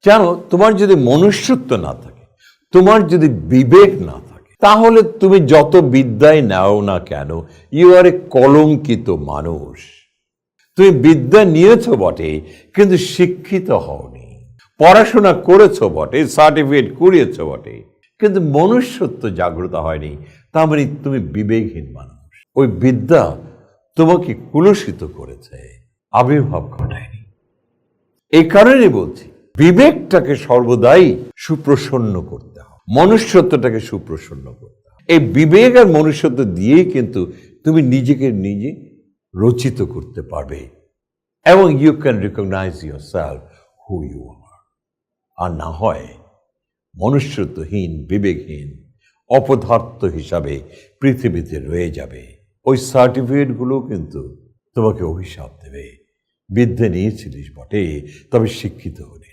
জানো, তোমার যদি মনুষ্যত্ব না থাকে, তোমার যদি বিবেক না থাকে, তাহলে তুমি যত বিদ্যায় নাও না কেন, ইউ আর এ কলঙ্কিত মানুষ। তুমি বিদ্যা নিয়েছ বটে, কিন্তু শিক্ষিত হওনি। পড়াশোনা করেছ বটে, সার্টিফিকেট কুড়িয়েছ বটে, কিন্তু মনুষ্যত্ব জাগ্রত হয়নি। তার মানে তুমি বিবেকহীন মানুষ। ওই বিদ্যা তোমাকে কুলুষিত করেছে, আবির্ভাব ঘটায়নি। এই কারণে বলছি, বিবেকটাকে সর্বদাই সুপ্রসন্ন করতে হবে, মনুষ্যত্বটাকে সুপ্রসন্ন করতে হবে। এই বিবেক আর মনুষ্যত্ব দিয়েই কিন্তু তুমি নিজেকে নিজে রচিত করতে পারবে, এবং you can recognise yourself who you are. আর না হয় মনুষ্যত্বহীন, বিবেকহীন, অপদার্থ হিসাবে পৃথিবীতে রয়ে যাবে। ওই সার্টিফিকেটগুলো কিন্তু তোমাকে অভিশাপ দেবে। বিদ্যা নিয়েছিলিস বটে, তবে শিক্ষিত হলে